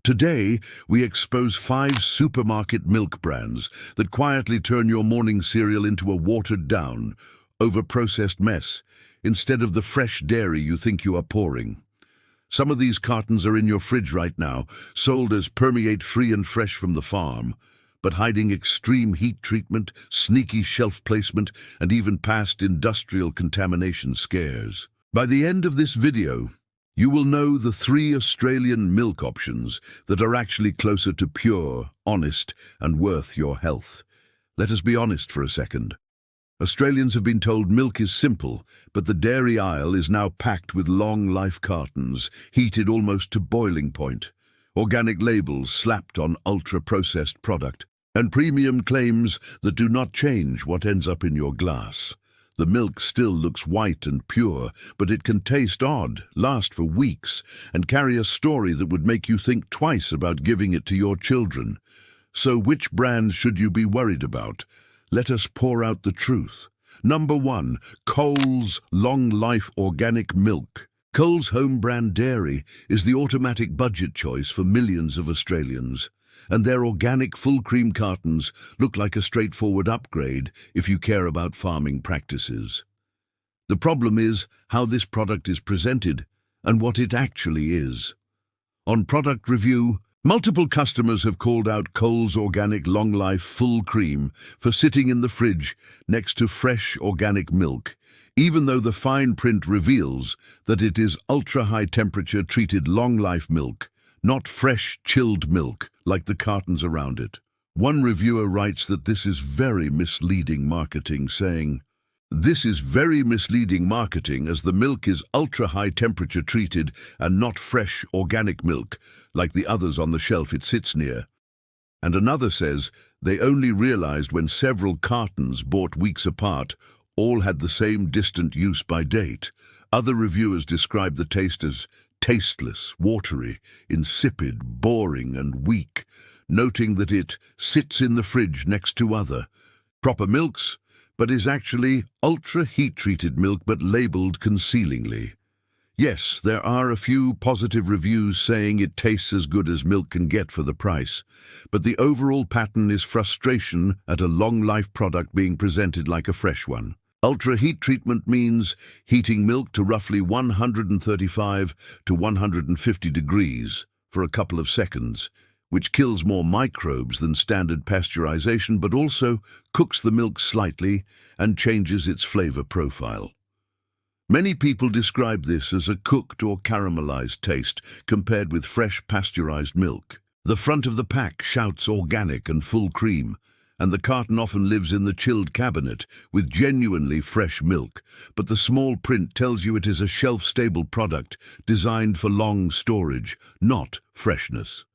Today, we expose 5 supermarket milk brands that quietly turn your morning cereal into a watered-down, over-processed mess, instead of the fresh dairy you think you are pouring. Some of these cartons are in your fridge right now, sold as permeate free and fresh from the farm, but hiding extreme heat treatment, sneaky shelf placement, and even past industrial contamination scares. By the end of this video, you will know the 3 Australian milk options that are actually closer to pure, honest, and worth your health. Let us be honest for a second. Australians have been told milk is simple, but the dairy aisle is now packed with long-life cartons, heated almost to boiling point, organic labels slapped on ultra-processed product, and premium claims that do not change what ends up in your glass. The milk still looks white and pure, but it can taste odd, last for weeks, and carry a story that would make you think twice about giving it to your children. So which brand should you be worried about? Let us pour out the truth. Number 1, Coles Long Life Organic Milk. Coles home brand dairy is the automatic budget choice for millions of Australians, and their organic full cream cartons look like a straightforward upgrade if you care about farming practices. The problem is how this product is presented and what it actually is. On product review, multiple customers have called out Coles Organic Long Life Full Cream for sitting in the fridge next to fresh organic milk, even though the fine print reveals that it is ultra-high temperature treated long life milk, not fresh, chilled milk like the cartons around it. One reviewer writes that this is very misleading marketing, saying, "This is very misleading marketing as the milk is ultra-high temperature treated and not fresh, organic milk like the others on the shelf it sits near." And another says they only realized when several cartons bought weeks apart all had the same distant use by date. Other reviewers describe the taste as tasteless, watery, insipid, boring, and weak, noting that it sits in the fridge next to other proper milks, but is actually ultra-heat-treated milk but labelled concealingly. Yes, there are a few positive reviews saying it tastes as good as milk can get for the price, but the overall pattern is frustration at a long-life product being presented like a fresh one. Ultra-heat treatment means heating milk to roughly 135 to 150 degrees for a couple of seconds, which kills more microbes than standard pasteurization but also cooks the milk slightly and changes its flavor profile. Many people describe this as a cooked or caramelized taste compared with fresh pasteurized milk. The front of the pack shouts organic and full cream, and the carton often lives in the chilled cabinet with genuinely fresh milk, but the small print tells you it is a shelf-stable product designed for long storage, not freshness.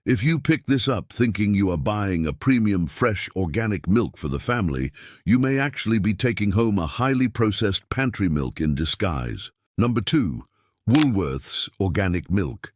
If you pick this up thinking you are buying a premium fresh organic milk for the family, you may actually be taking home a highly processed pantry milk in disguise. Number 2, Woolworths Organic Milk.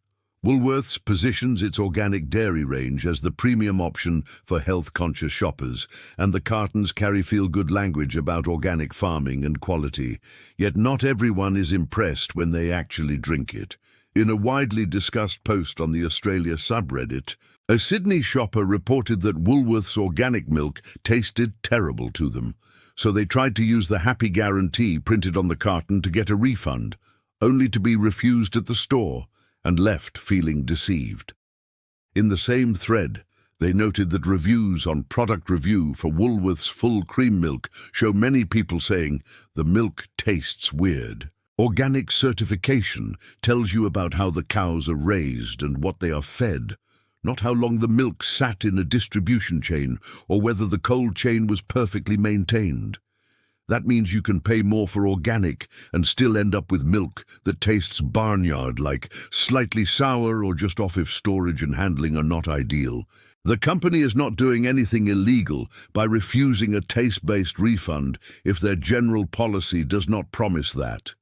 Woolworths positions its organic dairy range as the premium option for health-conscious shoppers, and the cartons carry feel-good language about organic farming and quality. Yet not everyone is impressed when they actually drink it. In a widely discussed post on the Australia subreddit, a Sydney shopper reported that Woolworths organic milk tasted terrible to them, so they tried to use the happy guarantee printed on the carton to get a refund, only to be refused at the store and left feeling deceived. In the same thread, they noted that reviews on product review for Woolworths full cream milk show many people saying the milk tastes weird. Organic certification tells you about how the cows are raised and what they are fed, not how long the milk sat in a distribution chain or whether the cold chain was perfectly maintained. That means you can pay more for organic and still end up with milk that tastes barnyard-like, slightly sour or just off if storage and handling are not ideal. The company is not doing anything illegal by refusing a taste-based refund if their general policy does not promise that.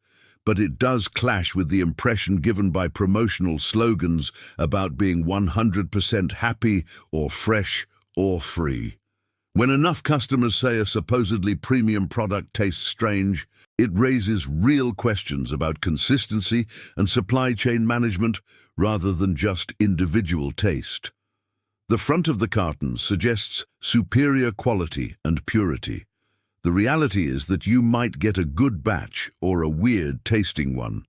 But it does clash with the impression given by promotional slogans about being 100% happy or fresh or free. When enough customers say a supposedly premium product tastes strange, it raises real questions about consistency and supply chain management rather than just individual taste. The front of the carton suggests superior quality and purity. The reality is that you might get a good batch or a weird tasting one.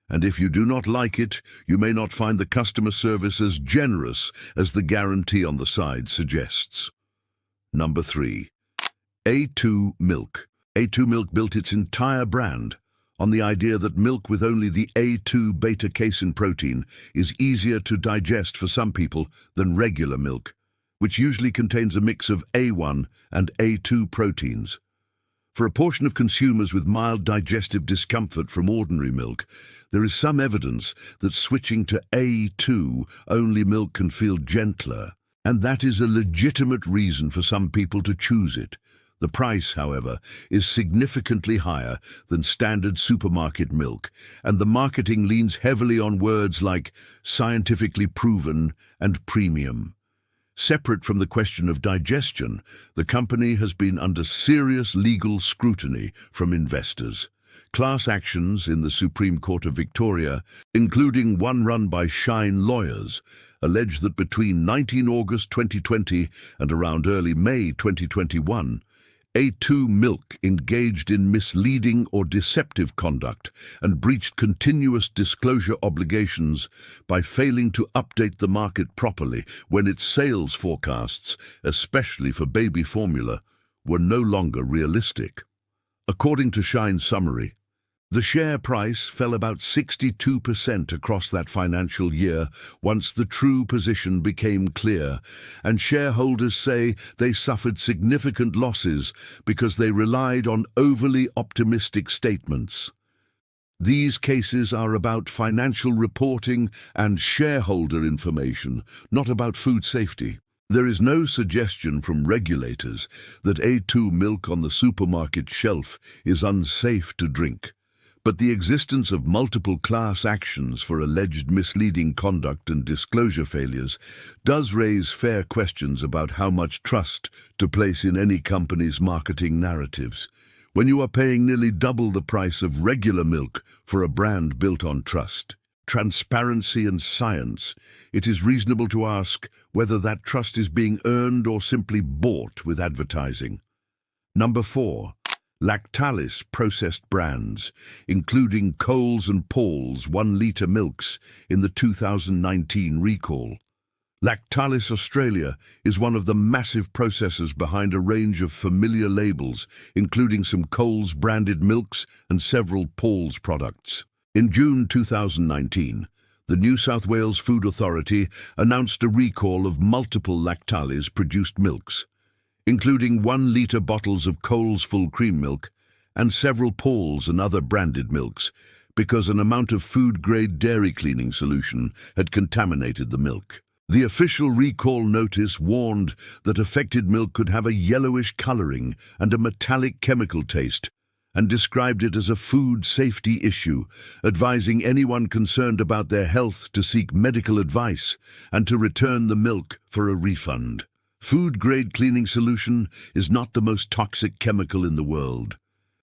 And if you do not like it, you may not find the customer service as generous as the guarantee on the side suggests. Number 3. A2 Milk. A2 Milk built its entire brand on the idea that milk with only the A2 beta-casein protein is easier to digest for some people than regular milk, which usually contains a mix of A1 and A2 proteins. For a portion of consumers with mild digestive discomfort from ordinary milk, there is some evidence that switching to A2-only milk can feel gentler, and that is a legitimate reason for some people to choose it. The price, however, is significantly higher than standard supermarket milk, and the marketing leans heavily on words like scientifically proven and premium. Separate from the question of digestion, the company has been under serious legal scrutiny from investors. Class actions in the Supreme Court of Victoria, including one run by Shine lawyers, allege that between 19 August 2020 and around early May 2021, A2 Milk engaged in misleading or deceptive conduct and breached continuous disclosure obligations by failing to update the market properly when its sales forecasts, especially for baby formula, were no longer realistic. According to Shine's summary, the share price fell about 62% across that financial year once the true position became clear, and shareholders say they suffered significant losses because they relied on overly optimistic statements. These cases are about financial reporting and shareholder information, not about food safety. There is no suggestion from regulators that A2 milk on the supermarket shelf is unsafe to drink. But the existence of multiple class actions for alleged misleading conduct and disclosure failures does raise fair questions about how much trust to place in any company's marketing narratives. When you are paying nearly double the price of regular milk for a brand built on trust, transparency and science, it is reasonable to ask whether that trust is being earned or simply bought with advertising. Number 4. Lactalis processed brands, including Coles and Paul's 1-litre milks in the 2019 recall. Lactalis Australia is one of the massive processors behind a range of familiar labels, including some Coles branded milks and several Paul's products. In June 2019, the New South Wales Food Authority announced a recall of multiple Lactalis produced milks, including 1-litre bottles of Coles full cream milk and several Paul's and other branded milks, because an amount of food-grade dairy cleaning solution had contaminated the milk. The official recall notice warned that affected milk could have a yellowish colouring and a metallic chemical taste, and described it as a food safety issue, advising anyone concerned about their health to seek medical advice and to return the milk for a refund. Food-grade cleaning solution is not the most toxic chemical in the world,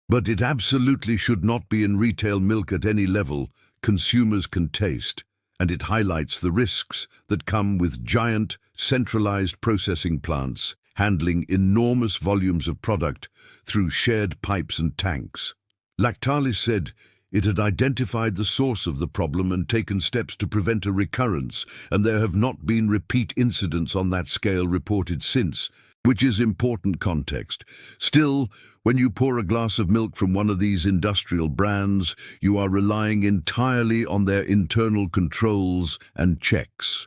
but it absolutely should not be in retail milk at any level consumers can taste, and it highlights the risks that come with giant, centralized processing plants handling enormous volumes of product through shared pipes and tanks. Lactalis said it had identified the source of the problem and taken steps to prevent a recurrence, and there have not been repeat incidents on that scale reported since, which is important context. Still, when you pour a glass of milk from one of these industrial brands, you are relying entirely on their internal controls and checks.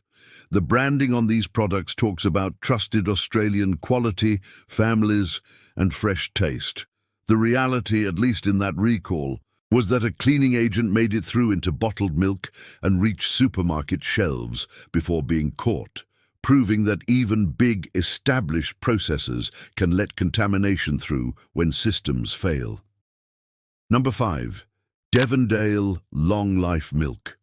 The branding on these products talks about trusted Australian quality, families, and fresh taste. The reality, at least in that recall, was that a cleaning agent made it through into bottled milk and reached supermarket shelves before being caught, proving that even big, established processors can let contamination through when systems fail. Number 5. Devondale Long Life Milk.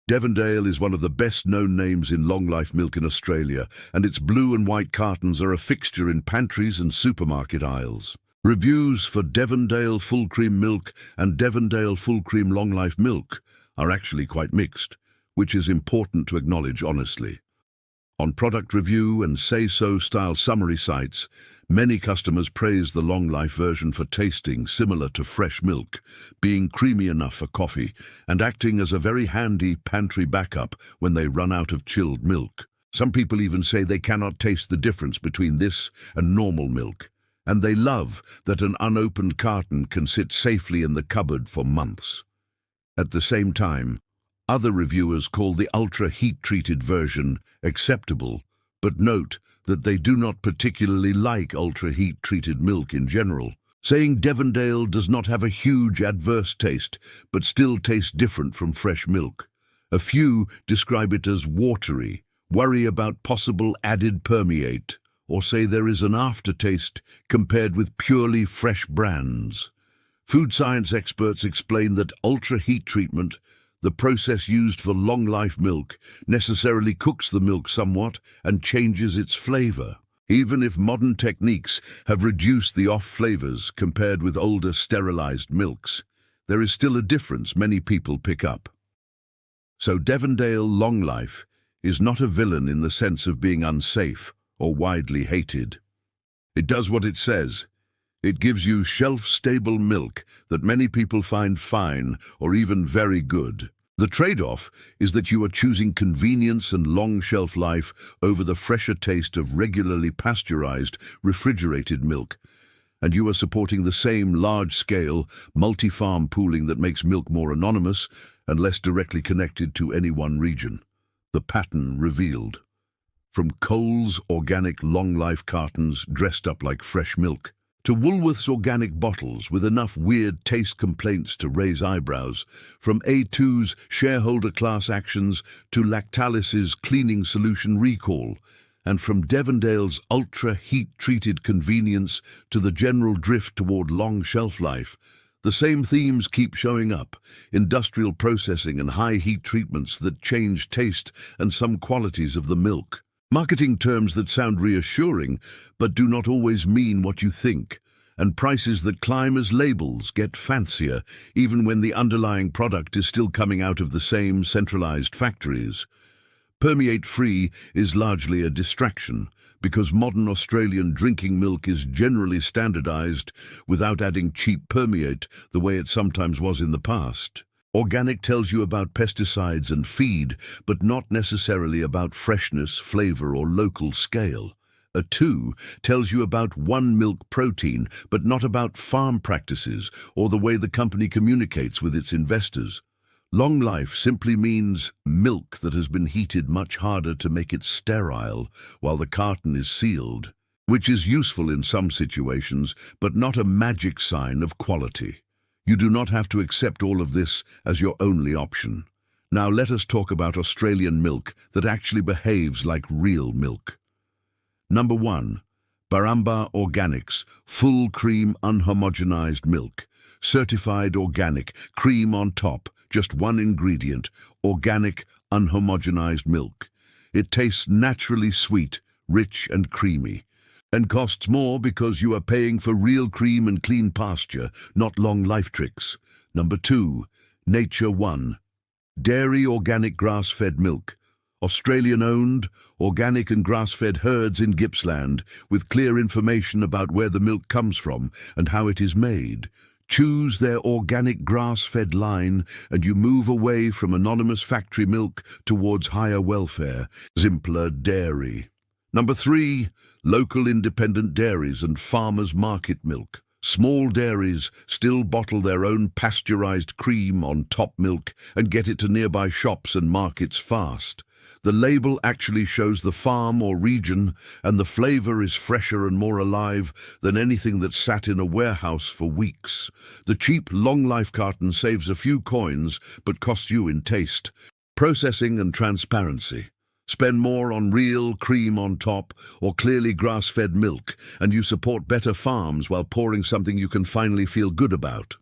Devondale is one of the best-known names in long-life milk in Australia, and its blue and white cartons are a fixture in pantries and supermarket aisles. Reviews for Devondale full cream milk and Devondale full cream long-life milk are actually quite mixed, which is important to acknowledge honestly. On product review and say-so style summary sites, many customers praise the long-life version for tasting similar to fresh milk, being creamy enough for coffee, and acting as a very handy pantry backup when they run out of chilled milk. Some people even say they cannot taste the difference between this and normal milk, and they love that an unopened carton can sit safely in the cupboard for months. At the same time, other reviewers call the ultra-heat-treated version acceptable, but note that they do not particularly like ultra-heat-treated milk in general, saying Devondale does not have a huge adverse taste, but still tastes different from fresh milk. A few describe it as watery, worry about possible added permeate, or say there is an aftertaste compared with purely fresh brands. Food science experts explain that ultra-heat treatment, the process used for long-life milk, necessarily cooks the milk somewhat and changes its flavor. Even if modern techniques have reduced the off flavors compared with older sterilized milks, there is still a difference many people pick up. So Devondale Long-Life is not a villain in the sense of being unsafe or widely hated. It does what it says. It gives you shelf-stable milk that many people find fine or even very good. The trade-off is that you are choosing convenience and long shelf life over the fresher taste of regularly pasteurized, refrigerated milk, and you are supporting the same large-scale, multi-farm pooling that makes milk more anonymous and less directly connected to any one region. The pattern revealed. From Coles organic long-life cartons dressed up like fresh milk, to Woolworths organic bottles with enough weird taste complaints to raise eyebrows, from A2's shareholder class actions to Lactalis's cleaning solution recall, and from Devondale's ultra-heat-treated convenience to the general drift toward long shelf life, the same themes keep showing up: industrial processing and high heat treatments that change taste and some qualities of the milk. Marketing terms that sound reassuring but do not always mean what you think, and prices that climb as labels get fancier even when the underlying product is still coming out of the same centralized factories. Permeate-free is largely a distraction because modern Australian drinking milk is generally standardized without adding cheap permeate the way it sometimes was in the past. Organic tells you about pesticides and feed, but not necessarily about freshness, flavor, or local scale. A2 tells you about one milk protein, but not about farm practices or the way the company communicates with its investors. Long life simply means milk that has been heated much harder to make it sterile while the carton is sealed, which is useful in some situations, but not a magic sign of quality. You do not have to accept all of this as your only option. Now let us talk about Australian milk that actually behaves like real milk. Number 1. Baramba Organics Full Cream Unhomogenized Milk. Certified organic, cream on top, just one ingredient, organic unhomogenized milk. It tastes naturally sweet, rich and creamy, and costs more because you are paying for real cream and clean pasture, not long life tricks. Number 2. Nature One Dairy Organic Grass-Fed Milk. Australian-owned, organic and grass-fed herds in Gippsland with clear information about where the milk comes from and how it is made. Choose their organic grass-fed line and you move away from anonymous factory milk towards higher welfare, simpler dairy. Number 3. Local independent dairies and farmers' market milk. Small dairies still bottle their own pasteurized cream on top milk and get it to nearby shops and markets fast. The label actually shows the farm or region, and the flavor is fresher and more alive than anything that sat in a warehouse for weeks. The cheap long-life carton saves a few coins but costs you in taste, processing and transparency. Spend more on real cream on top or clearly grass-fed milk, and you support better farms while pouring something you can finally feel good about.